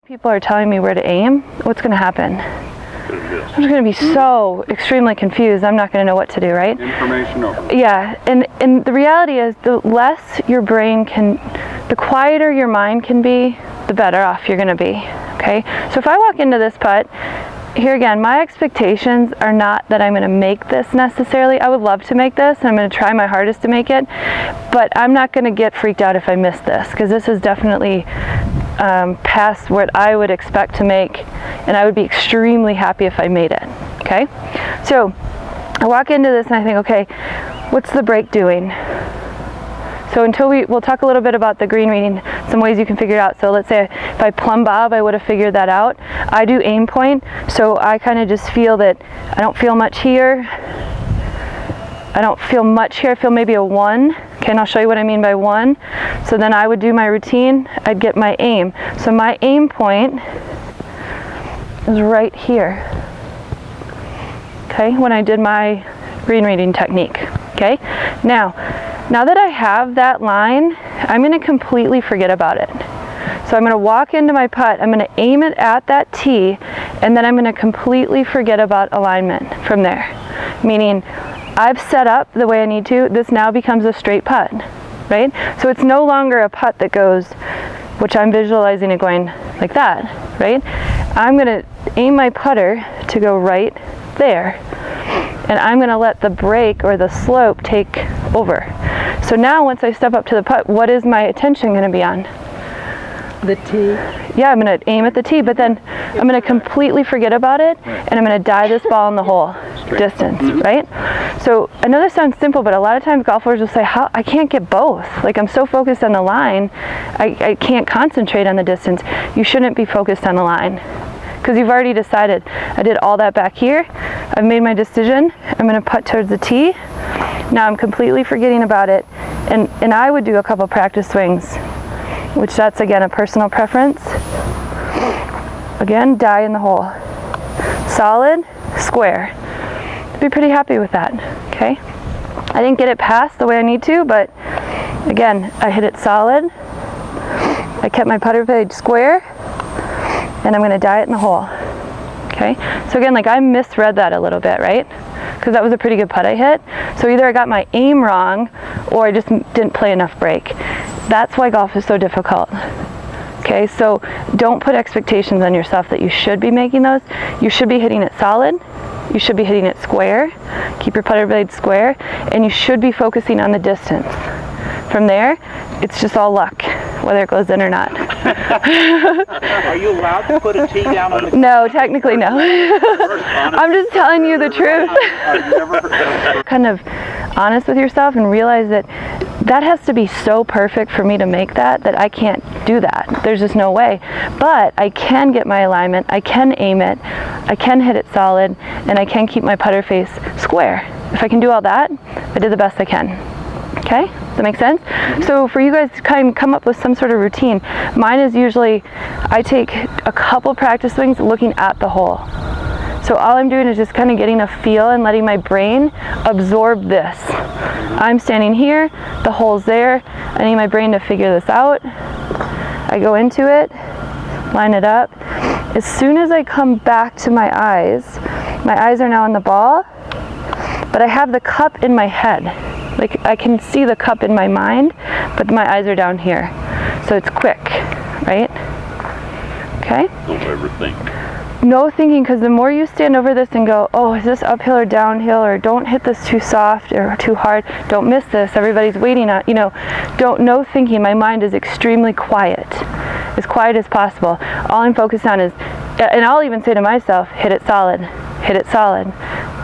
People are telling me where to aim, what's going to happen? I'm just going to be so extremely confused. I'm not going to know what to do, right? Information over. Yeah, and the reality is the less your brain can, the quieter your mind can be, the better off you're going to be, okay? So if I walk into this putt, here again, my expectations are not that I'm going to make this necessarily. I would love to make this, and I'm going to try my hardest to make it, but I'm not going to get freaked out if I miss this, because this is definitely past what I would expect to make, and I would be extremely happy if I made it, okay? So I walk into this and I think, okay, what's the break doing? So until we'll talk a little bit about the green reading, some ways you can figure it out. So let's say if I plumb bob, I would have figured that out. I do aim point, so I kind of just feel that I don't feel much here. I don't feel much here. I feel maybe a 1. Okay, and I'll show you what I mean by 1. So then I would do my routine. I'd get my aim. So my aim point is right here. Okay, when I did my green reading technique. Okay, now that I have that line, I'm going to completely forget about it. So I'm going to walk into my putt, I'm going to aim it at that tee, and then I'm going to completely forget about alignment from there. Meaning, I've set up the way I need to. This now becomes a straight putt, right? So it's no longer a putt that goes, which I'm visualizing it going like that, right? I'm going to aim my putter to go right there, and I'm going to let the break or the slope take over. So now once I step up to the putt, what is my attention going to be on? The tee. Yeah, I'm going to aim at the tee, but then I'm going to completely forget about it, and I'm going to dive this ball in the hole distance, right? So I know this sounds simple, but a lot of times golfers will say, "How I can't get both. Like I'm so focused on the line, I can't concentrate on the distance." You shouldn't be focused on the line, because you've already decided. I did all that back here. I've made my decision. I'm going to putt towards the tee. Now I'm completely forgetting about it, and I would do a couple practice swings, which that's again a personal preference. Again, die in the hole. Solid, square. I'd be pretty happy with that, okay? I didn't get it past the way I need to, but again, I hit it solid. I kept my putter blade square, and I'm gonna die it in the hole, okay? So again, like I misread that a little bit, right? Because that was a pretty good putt I hit. So either I got my aim wrong, or I just didn't play enough break. That's why golf is so difficult. Okay, so don't put expectations on yourself that you should be making those. You should be hitting it solid. You should be hitting it square. Keep your putter blade square, and you should be focusing on the distance. From there, it's just all luck, whether it goes in or not. Are you allowed to put a tee down on the... No, technically no. I'm just telling you the truth. Kind of honest with yourself and realize that that has to be so perfect for me to make that I can't do that. There's just no way. But I can get my alignment, I can aim it, I can hit it solid, and I can keep my putter face square. If I can do all that, I did the best I can. Okay? Does that make sense? So for you guys to kind of come up with some sort of routine, mine is usually I take a couple practice swings looking at the hole. So all I'm doing is just kind of getting a feel and letting my brain absorb this. I'm standing here, the hole's there, I need my brain to figure this out. I go into it, line it up. As soon as I come back to my eyes are now on the ball, but I have the cup in my head. Like I can see the cup in my mind, but my eyes are down here. So it's quick, right? Okay? Don't ever think. No thinking, because the more you stand over this and go, oh, is this uphill or downhill, or don't hit this too soft or too hard, don't miss this, everybody's waiting on, no thinking. My mind is extremely quiet as possible. All I'm focused on is, and I'll even say to myself, hit it solid,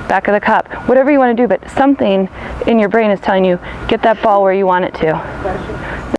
back of the cup, whatever you want to do, but something in your brain is telling you, get that ball where you want it to.